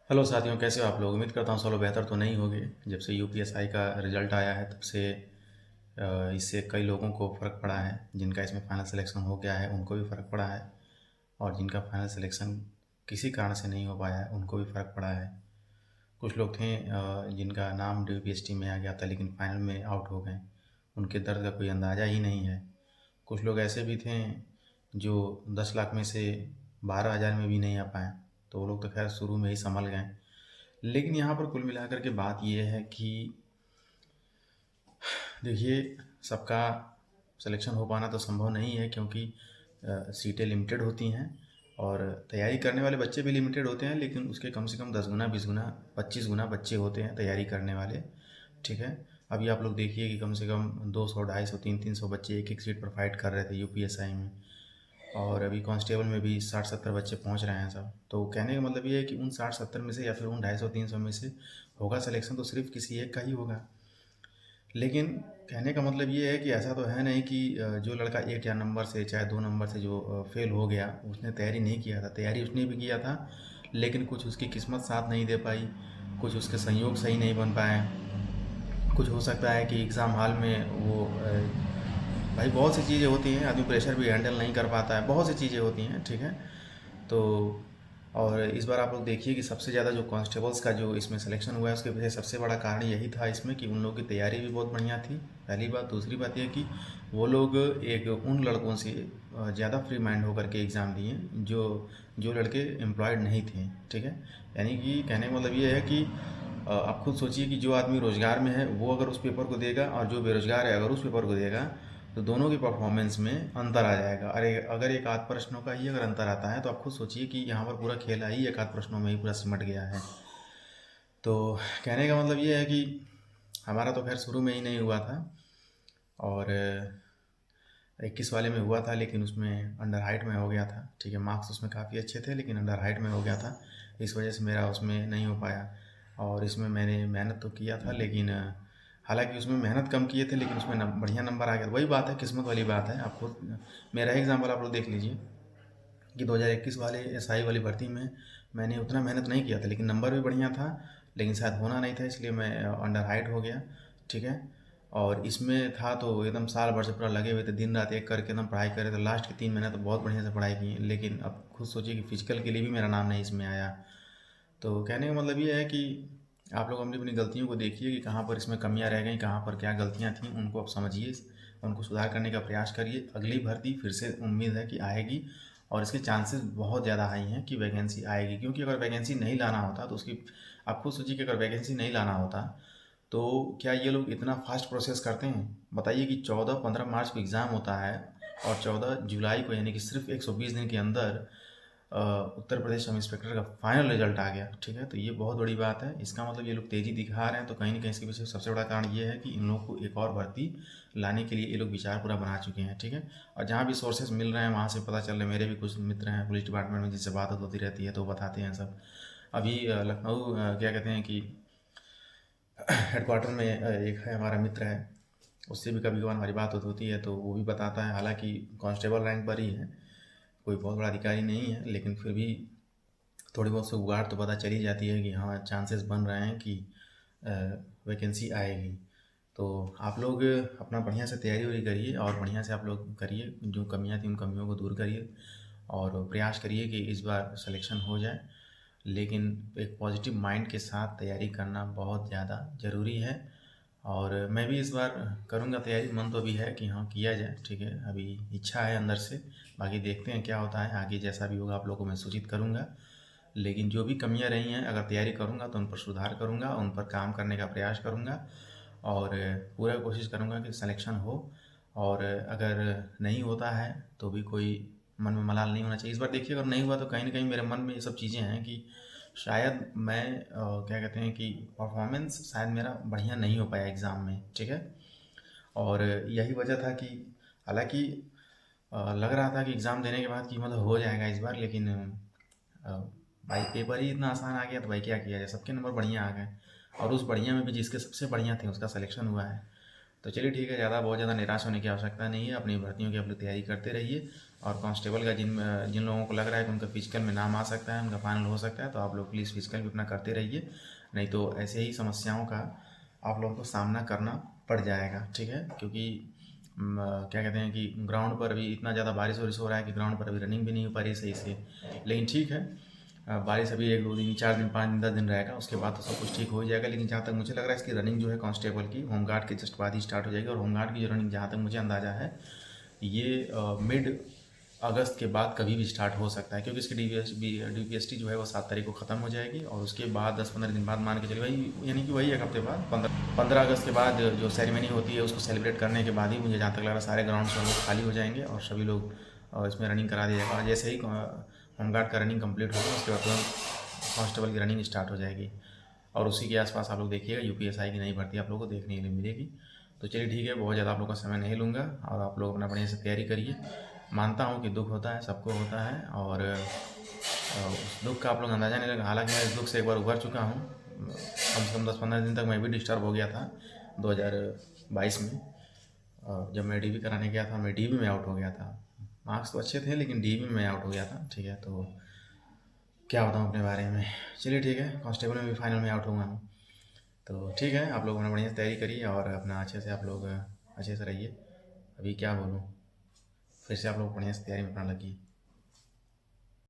Hello साथियों, कैसे हो आप लोग। उम्मीद करता हूँ सब लोग बेहतर तो नहीं होंगे। जब से यूपीएसआई का रिज़ल्ट आया है तब से इससे कई लोगों को फ़र्क पड़ा है। जिनका इसमें फाइनल सिलेक्शन हो गया है उनको भी फ़र्क पड़ा है, और जिनका फाइनल सिलेक्शन किसी कारण से नहीं हो पाया है उनको भी फ़र्क पड़ा है। कुछ लोग थे जिनका नाम यूपीएससी में आ गया था लेकिन फाइनल में आउट हो गए। उनके दर्द का कोई अंदाज़ा ही नहीं है। कुछ लोग ऐसे भी थे जो 10 लाख में से 12 हज़ार में भी नहीं आ पाए, तो वो लोग तो खैर शुरू में ही संभल गए। लेकिन यहाँ पर कुल मिलाकर के बात ये है कि देखिए, सबका सिलेक्शन हो पाना तो संभव नहीं है, क्योंकि सीटें लिमिटेड होती हैं और तैयारी करने वाले बच्चे भी लिमिटेड होते हैं। लेकिन उसके कम से कम 10 गुना, 20 गुना, 25 गुना बच्चे होते हैं तैयारी करने वाले। ठीक है। अभी आप लोग देखिए कि कम से कम 200, 250, 300 बच्चे एक एक सीट पर फाइट कर रहे थे यूपीएसआई में। और अभी कांस्टेबल में भी 60-70 बच्चे पहुंच रहे हैं सब। तो कहने का मतलब ये है कि उन 60-70 में से या फिर उन 250-300 में से होगा सिलेक्शन तो सिर्फ किसी एक का ही होगा। लेकिन कहने का मतलब ये है कि ऐसा तो है नहीं कि जो लड़का 1 या नंबर से, चाहे 2 नंबर से जो फेल हो गया, उसने तैयारी नहीं किया था। तैयारी उसने भी किया था, लेकिन कुछ उसकी किस्मत साथ नहीं दे पाई, कुछ उसके संयोग सही नहीं बन पाए। कुछ हो सकता है कि एग्ज़ाम हॉल में वो भाई बहुत सी चीज़ें होती हैं, आदमी प्रेशर भी हैंडल नहीं कर पाता है, बहुत सी चीज़ें होती हैं। ठीक है। तो और इस बार आप लोग देखिए कि सबसे ज़्यादा जो कांस्टेबल्स का जो इसमें सिलेक्शन हुआ है उसके पीछे सबसे बड़ा कारण यही था इसमें कि उन लोगों की तैयारी भी बहुत बढ़िया थी। पहली बात। दूसरी बात यह कि वो लोग एक उन लड़कों से ज़्यादा फ्री माइंड होकर के एग्ज़ाम दिए जो जो लड़के एम्प्लॉयड नहीं थे। ठीक है। यानी कि कहने का मतलब ये है कि आप खुद सोचिए कि जो आदमी रोज़गार में है वो अगर उस पेपर को देगा और जो बेरोज़गार है अगर उस पेपर को देगा, तो दोनों की परफॉर्मेंस में अंतर आ जाएगा। अरे अगर एक आध प्रश्नों का ही अगर अंतर आता है तो आप खुद सोचिए कि यहाँ पर पूरा खेला ही एक आध प्रश्नों में ही पूरा सिमट गया है। तो कहने का मतलब ये है कि हमारा तो खैर शुरू में ही नहीं हुआ था, और 21 वाले में हुआ था लेकिन उसमें अंडर हाइट में हो गया था। ठीक है। मार्क्स उसमें काफ़ी अच्छे थे लेकिन अंडर हाइट में हो गया था, इस वजह से मेरा उसमें नहीं हो पाया। और इसमें मैंने मेहनत तो किया था, लेकिन हालांकि उसमें मेहनत कम किए थे लेकिन उसमें बढ़िया नंबर आ गया। वही बात है, किस्मत वाली बात है। आप खुद मेरा एग्जाम्पल आप लोग देख लीजिए कि 2021 वाले एसआई वाली भर्ती में मैंने उतना मेहनत नहीं किया था लेकिन नंबर भी बढ़िया था, लेकिन शायद होना नहीं था इसलिए मैं अंडर हाइट हो गया। ठीक है। और इसमें था तो एकदम साल भर से पूरा लगे हुए थे, दिन रात एक करके एकदम पढ़ाई करे। तो लास्ट के 3 महीने तो बहुत बढ़िया से पढ़ाई की, लेकिन अब खुद सोचिए कि फिजिकल के लिए भी मेरा नाम नहीं इसमें आया। तो कहने का मतलब ये है कि आप लोग अपनी अपनी गलतियों को देखिए कि कहाँ पर इसमें कमियां रह गई, कहाँ पर क्या गलतियां थी, उनको आप समझिए, उनको सुधार करने का प्रयास करिए। अगली भर्ती फिर से उम्मीद है कि आएगी, और इसके चांसेस बहुत ज़्यादा हाई हैं कि वैकेंसी आएगी। क्योंकि अगर वैकेंसी नहीं लाना होता तो उसकी, आप खुद सोचिए कि अगर वैकेंसी नहीं लाना होता तो क्या ये लोग इतना फास्ट प्रोसेस करते हैं। बताइए कि 14-15 मार्च को एग्ज़ाम होता है और 14 जुलाई को, यानी कि सिर्फ 120 दिन के अंदर उत्तर प्रदेश सब इंस्पेक्टर का फाइनल रिजल्ट आ गया। ठीक है। तो ये बहुत बड़ी बात है। इसका मतलब ये लोग तेज़ी दिखा रहे हैं, तो कहीं ना कहीं इसके पीछे सबसे बड़ा कारण ये है कि इन लोगों को एक और भर्ती लाने के लिए ये लोग विचार पूरा बना चुके हैं। ठीक है। और जहाँ भी सोर्सेज मिल रहे हैं वहाँ से पता चल रहा है। मेरे भी कुछ मित्र हैं पुलिस डिपार्टमेंट में जिससे बात होती रहती है, तो वो बताते हैं सब। अभी लखनऊ क्या कहते हैं कि हेडक्वार्टर में एक है हमारा मित्र है, उससे भी कभी कभार हमारी बात होती है तो वो भी बताता है। हालांकि कांस्टेबल रैंक पर ही है, कोई बहुत बड़ा अधिकारी नहीं है, लेकिन फिर भी थोड़ी बहुत से उगाड़ तो पता चल ही जाती है कि हाँ चांसेस बन रहे हैं कि वैकेंसी आएगी। तो आप लोग अपना बढ़िया से तैयारी वैयारी करिए और बढ़िया से आप लोग करिए, जो कमियां थी उन कमियों को दूर करिए और प्रयास करिए कि इस बार सिलेक्शन हो जाए। लेकिन एक पॉजिटिव माइंड के साथ तैयारी करना बहुत ज़्यादा ज़रूरी है। और मैं भी इस बार करूँगा तैयारी, मन तो अभी है कि हाँ किया जाए। ठीक है। अभी इच्छा है अंदर से, बाकी देखते हैं क्या होता है आगे। जैसा भी होगा आप लोगों को मैं सूचित करूँगा। लेकिन जो भी कमियां रही हैं अगर तैयारी करूँगा तो उन पर सुधार करूँगा, उन पर काम करने का प्रयास करूँगा और पूरा कोशिश करूँगा कि सिलेक्शन हो। और अगर नहीं होता है तो भी कोई मन में मलाल नहीं होना चाहिए। इस बार देखिए अगर नहीं हुआ तो कहीं ना कहीं मेरे मन में ये सब चीज़ें हैं कि शायद मैं क्या कहते हैं कि परफॉर्मेंस शायद मेरा बढ़िया नहीं हो पाया एग्ज़ाम में। ठीक है। और यही वजह था कि हालांकि लग रहा था कि एग्ज़ाम देने के बाद कि मतलब हो जाएगा इस बार, लेकिन अ, भाई पेपर ही इतना आसान आ गया तो भाई क्या किया जाए, सबके नंबर बढ़िया आ गए। और उस बढ़िया में भी जिसके सबसे बढ़िया थे उसका सिलेक्शन हुआ है। तो चलिए ठीक है, बहुत ज़्यादा निराश होने की आवश्यकता नहीं है। अपनी भर्तियों की आप लोग तैयारी करते रहिए और कांस्टेबल का जिन जिन लोगों को लग रहा है कि उनका फिजिकल में नाम आ सकता है, उनका फाइनल हो सकता है, तो आप लोग प्लीज़ फिजिकल भी अपना करते रहिए, नहीं तो ऐसे ही समस्याओं का आप लोगों को सामना करना पड़ जाएगा। ठीक है, क्योंकि क्या कहते हैं कि ग्राउंड पर अभी इतना ज़्यादा बारिश वारिश हो रहा है कि ग्राउंड पर अभी रनिंग भी नहीं हो पा रही सही से। लेकिन ठीक है, बारिश अभी 1-2 दिन, 4 दिन, 5 दिन, 10 दिन रहेगा, उसके बाद तो सब कुछ ठीक हो जाएगा। लेकिन जहाँ तक मुझे लग रहा है इसकी रनिंग जो है कांस्टेबल की होमगार्ड के जस्ट बाद ही स्टार्ट हो जाएगी। और होमगार्ड की जो रनिंग जहाँ तक मुझे अंदाज़ा है ये मिड अगस्त के बाद कभी भी स्टार्ट हो सकता है, क्योंकि इसकी DPST जो है वो 7 तारीख को ख़त्म हो जाएगी। और उसके बाद 10-15 दिन बाद मान के चलिए वही, यानी कि वही एक हफ्ते बाद 15 अगस्त के बाद जो सेरेमनी होती है उसको सेलिब्रेट करने के बाद ही मुझे जहाँ तक लग रहा है सारे ग्राउंड से लोग खाली हो जाएंगे और सभी लोग इसमें रनिंग करा दिया जाएगा। और जैसे ही होमगार्ड का रनिंग कंप्लीट होगा उसके बाद कांस्टेबल की रनिंग स्टार्ट हो जाएगी। और उसी के आसपास आप लोग देखिएगा UPSI की नई भर्ती आप लोग को देखने के लिए मिलेगी। तो चलिए ठीक है, बहुत ज़्यादा आप लोग का समय नहीं लूँगा और आप लोग अपना बढ़िया से तैयारी करिए। मानता हूँ कि दुख होता है, सबको होता है, और उस दुख का आप लोग अंदाज़ा नहीं लगा। हालांकि मैं इस दुख से एक बार उभर चुका हूँ, कम से कम 10-15 दिन तक मैं भी डिस्टर्ब हो गया था 2022 में। जब मैं DB कराने गया था, मैं DB में आउट हो गया था। मार्क्स तो अच्छे थे लेकिन DB में मैं आउट हो गया था। ठीक है, तो क्या बताऊँ अपने बारे में। चलिए ठीक है, कांस्टेबल में भी फाइनल में आउट हुआ हूँ। तो ठीक है, आप लोग अपना बढ़िया से तैयारी करिए और अपना अच्छे से आप लोग अच्छे से रहिए। अभी क्या बोलूँ, फिर से आप लोग बढ़िया से तैयारी में अपना लगिए।